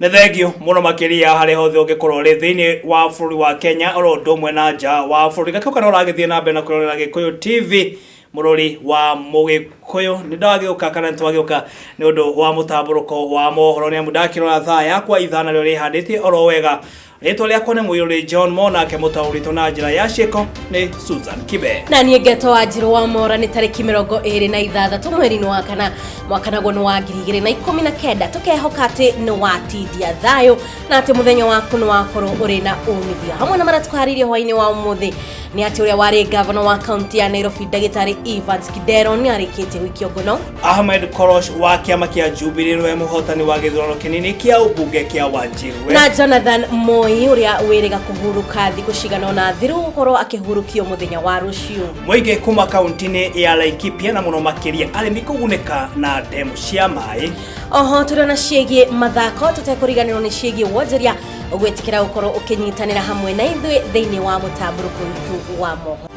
Nĩ thengio mũno makĩria harĩ hothe ũngĩkorwo rĩ thĩinĩ wa bũrũri wa Kenya oro ũndũ ũmwe na nja wa bũrũri. Gakĩũka no ũragĩthiĩ na mbere na kũrorera Gĩkũyũ TV mũrori wa Mũgĩkũyũ. Nĩ ndagĩũka kana nĩtwagĩũka nĩ ũndũ wa mũtambũrũko wa mohoro, nĩ amu ndakĩrora thaa yakwa ithana rĩo rĩhandĩte oro wega. Rĩtwa rĩakwa nĩ Mũiyũrĩ John Monake, mũtaũri na njĩra ya ciĩko nĩ Susan Kibe. Na niĩ Ngeto Wanjirũ wa Mora. Nĩ tarĩki 26 mweri-inĩ wa kana mwaka naguo nĩ wa 2019. Tũkehoka atĩ nĩ watindia thayũ na atĩ mũthenya waku nĩ wakorwo ũrĩ na umithio. Hamwe na marĩa tũkũharĩirie hwainĩ wa ũmũthĩ nĩ atĩ ũrĩa warĩ gavana wa kaunti ya Nairobi Ndagĩtarĩ Evans Kidero nĩ arĩkĩtie gwikio ngono. Ahmed Korosh wa kĩama kĩa Jubilee nĩwe mũhotani wa gĩthurano kĩnini kĩa ũmbunge kĩa Wanjirũ. Na Jonathan Moi ũrĩa wĩrĩga kũhurũka thikũ cigana ũna thiru gũkorwo akĩhurũkio mũthenya wa rũciũ. Mũingĩ kuma kaunti-inĩ ya Laikipia na mũno makĩria arĩmi kũgunĩka na ndemu cia maĩ. Oho tũrona ciĩgiĩ mathako tũtekũriganĩrwo nĩ ciĩgiĩ wonjoria ũgwĩtĩkĩra gũkorwo ũkĩnyitanĩra hamwe na ithuĩ thĩinĩ wa mũtambũrũko witũ wa mohoro.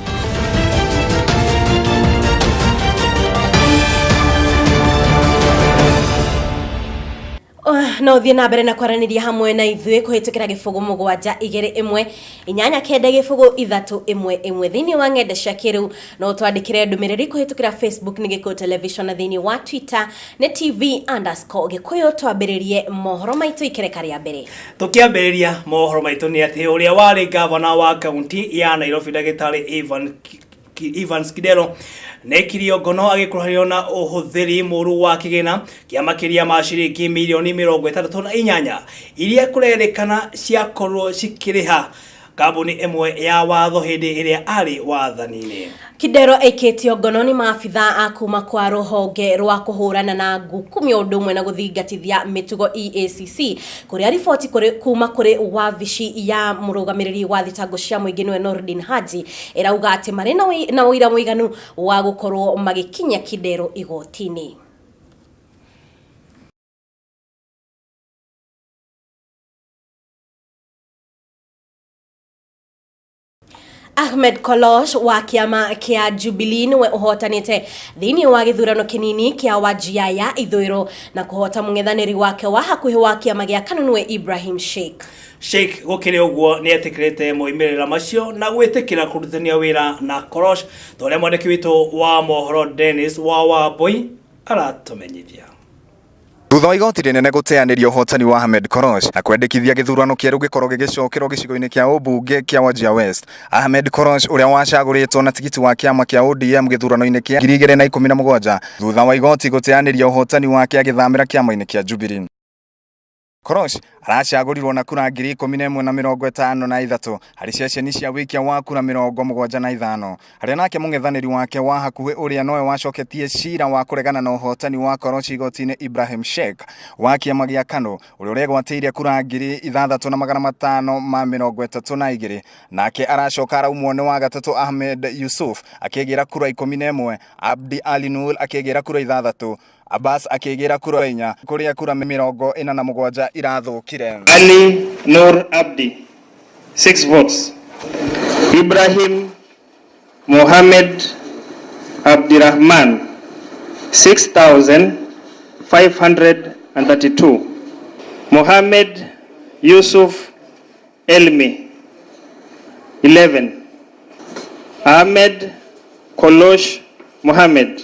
No thiĩ na mbere na kwaranĩria hamwe na ithuĩ kũhĩtũkĩra gĩbũgũ 721 8 gĩbũgũ 311 thĩinĩ wa ng'enda cia kĩrĩu. No twandĩkĩre ndũmĩrĩri kũhĩtũkĩra Facebook nĩ Gĩkũyũ Television, na thĩinĩ wa Twitter nĩ TV_Gĩkũyũ. Twambĩrĩrie mohoro maitũ ikereka rĩa mbere. Tũkĩambĩrĩria mohoro maitũ nĩ atĩ ũrĩa warĩ gavana wa kaunti ya Nairobi Ndagĩtarĩ Evans Kidero nekirio ngono agĩkuruhanio na ũhũthĩri mũru wa kĩgĩna kĩa makĩria ma ciringi mirioni 68 iria kũrerĩkana ciakorwo cikĩrĩha kambuni ĩmwe ya watho hĩndĩ ĩrĩa arĩ wathani-inĩ. Kidero aikĩtio ngono nĩ maabitha a kuma kwa rũhonge rwa kũhũrana na ngũkũmi ũndũ ũmwe na gũthingatithia mĩtugo EACC, kũrĩa riboti kuma kũrĩ wabici ya mũrũgamĩrĩri wa thitango cia mũingĩ nĩwe Nordin Haji ĩrauga atĩ marĩ na ũira mũiganu wa gũkorwo magĩkinya Kidero igoti-inĩ. Ahmed Korosh wa kĩama kĩa Jubilee nĩwe ũhotanĩte thĩinĩ wa gĩthurano kĩnini kĩa Wajir ya ithũĩro na kũhota mũng'ethanĩri wake wa hakuhĩ wa kĩama gĩa KANU nĩwe Ibrahim Sheikh gũkĩrĩ ũguo nĩ etĩkĩrĩte moimĩrĩra macio na gwĩtĩkĩra kũrutithania wĩra na Korosh, torĩa mwandĩki witũ wa mohoro Dennis Wawambui aratũmenyithia. Thutha wa igoti rĩnene gũteanĩria ũhotani wa Ahmed Korosh na kwendekithia gĩthurano kĩerũ gĩkorwo gĩgĩcokerwo gĩcigo-inĩ kĩa ũmbunge kĩa Wajir West, Ahmed Korosh ũrĩa wacagũrĩtwo na tigiti wa kĩama kĩa ODM gĩthurano-inĩ kĩa 2017 thutha wa igoti gũteanĩria ũhotani wake agĩthamĩra kĩama-inĩ kĩa Jubilee. Korosh aracagũrirwo na kura 11,053 harĩ ceceni cia wĩkia wa kura 75 harĩa nake mũng'ethanĩri wake wa hakuhĩ ũrĩa nowe wacoketie cira wa kũregana na ũhotani wa Korosh igoti-inĩ Ibrahim Sheikh wa kĩama gĩa KANU ũrĩa ũregwatĩire kura 6,532 nake aracoka araumwo nĩ wa gatatũ Ahmed Yusuf akĩgĩra kura 11, Abdi Ali Nur akĩgĩra kura 6, Abbas akĩgĩra kura 4 kũrĩa kura 47 irathũkire. Ali Nur Abdi 6 votes. Ibrahim Mohammed Abdirahman 6,532. Mohammed Yusuf Elmi 11. Ahmed Korosh Mohammed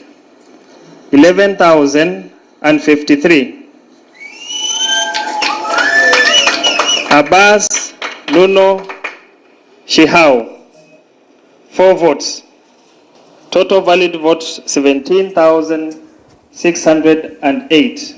11,053. Abbas Nuno Shihau 4 votes. Total valid votes 17,608.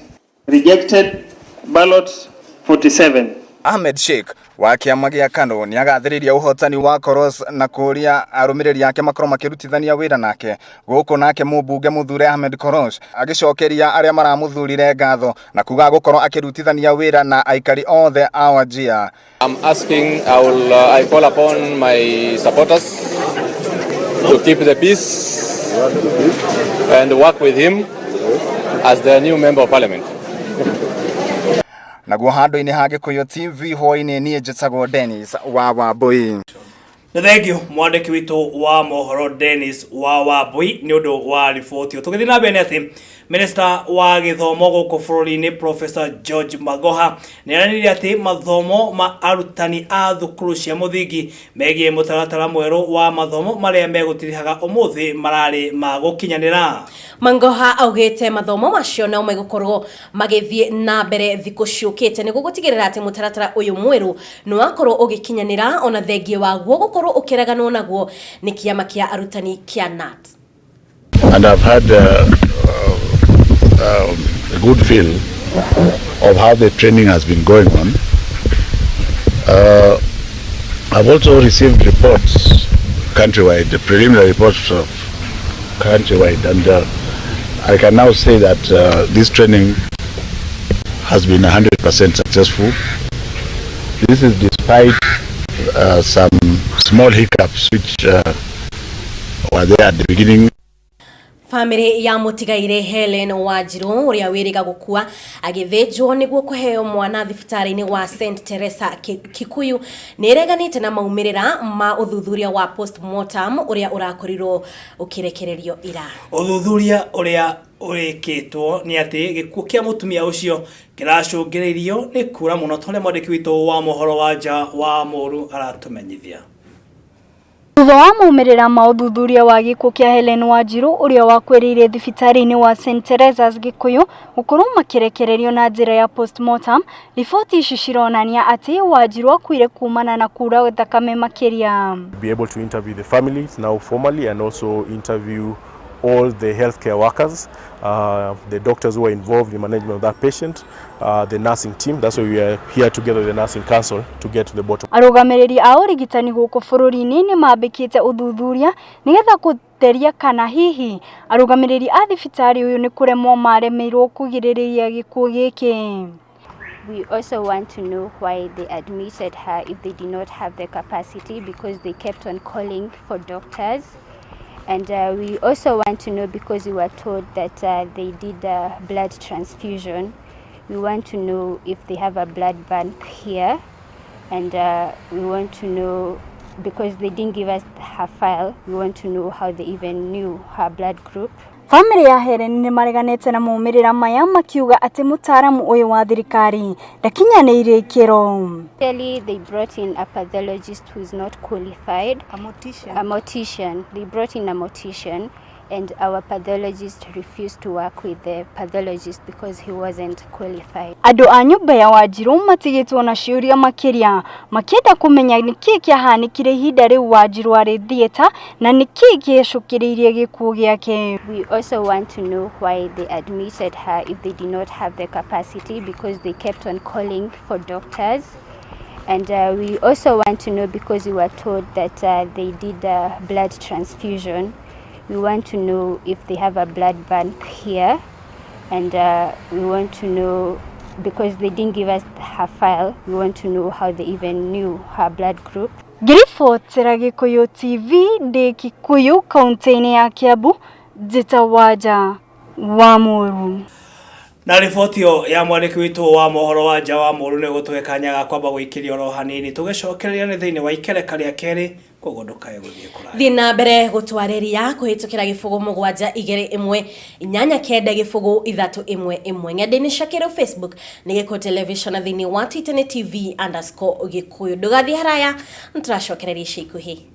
Rejected ballots 47. Ahmed Sheikh wa kĩama gĩa KANU nĩ agathĩrĩria ũhotani wa Korosh na kũria arũmĩrĩri yake makorwo makĩrutithania wĩra nake gũkũ nake mũmbunge mũthure Ahmed Korosh agĩcokeria arĩa maramũthurire ngatho na kuga gũkorwo akĩrutithania wĩra na aikari othe a Wajir. I'm asking, I call upon my supporters to keep the peace and work with him as the new member of parliament. Naguo handũ-inĩ ha Gĩkũyũ TV hwainĩ niĩ njĩtagwo Dennis Wawambui. Nĩ thengio mwandĩki witũ wa mohoro Dennis Wawambui nĩ ũndũ wa riboti. Tũgĩthiĩ na mbere nĩ atĩ Minister wa githomo guku bururi-ini Professor George Magoha neranire ati mathomo ma arutani a thukuru cia muthingi megie mutaratara mweru wa mathomo maria megutirihaga umuthi marari ma gukinyanira. Magoha augite mathomo macio no megukorwo magithie na mbere thiku ciukite niguo gutigirira ati mutaratara uyu mweru no akorwo ugikinyanira ona thengie waguo gukorwo ukiraganwo naguo ni kiama kia arutani kia NAT. And I've had a good feel of how the training has been going on. I've also received reports countrywide, the preliminary reports of countrywide, and I can now say that this training has been 100% successful. This is despite some small hiccups which were there at the beginning. Family ya mutigaire Helen Wanjiru uria wiriga gukua agithinjwo niguo kuheo mwana thibitari-ini wa St Teresa Kikuyu nireganite na maumirira ma uthuthuria wa postmortem uria urakorirwo ukirekererio ira. Uthuthuria uria urikitwo ni ati gikuo kia mutumia ucio kiracungiririo ni kura muno tole mwandiki witu wa mohoro wa nja wa Muru aratumenyithia. Thutha wa maumirira ma uthuthuria wa gikuo kia Helen Wanjiru uria wakwirire thibitari-ini wa St Teresa's Gikuyu gukorwo makirekererio na njira ya postmortem, riboti ici cironania ati Wanjiru akuire kumana na kura thakame makiria. Be able to interview the families now formally and also interview all the healthcare workers, the doctors who are involved in management of that patient, the nursing team. That's why we are here together with the nursing council to get to the bottom. Arugamiriri a urigitani guku bururi-ini ni mambikite uthuthuria nigetha gutheria kana hihi arugamiriri a thibitari uyu ni kuremwo maremeirwo kugiriria gikuo giki. We also want to know why they admitted her if they did not have the capacity, because they kept on calling for doctors. And we also want to know, because we were told that they did a blood transfusion, we want to know if they have a blood bank here. And we want to know, because they didn't give us her file, we want to know how they even knew her blood group. Family ya Helen ni mareganite na maumirira maya makiuga ati mutaramu uyu wa thirikari ndakinyanire ikiro. Actually, they brought in a pathologist who is not qualified. A mortician. They brought in a mortician, and our pathologist refused to work with the pathologist because he wasn't qualified. Andu a nyumba ya Wanjiru matigitwo na ciuria makiria makienda kumenya niki kiahanikire ihinda riu Wanjiru ari theater na niki giecukiriirie gikuo giake. We also want to know why they admitted her if they did not have the capacity, because they kept on calling for doctors. And we also want to know, because we were told that they did a blood transfusion, we want to know if they have a blood bank here. And we want to know, because they didn't give us her file, we want to know how they even knew her blood group. Ngiribotera Gikuyu TV ndi Kikuyu kaunti-ini ya Kiambu, Njitawaja wa Muru. Na ribotio ya mwandiki witu wa mohoro wa nja wa Muru ni gutwekanyaga kwamba guikiria ro hanini tugicokereria ni thiini wa ikereka ria keri kugunduka guthie kuraya thina mbere gutwariria kuhitukira gifugo 72189 gifugo 311 ng'enda-ini ciake Facebook ni Gikuyu Television thiini wa Titene TV _Gikuyu ndugathie haraya nituracokereria ica ikuhi.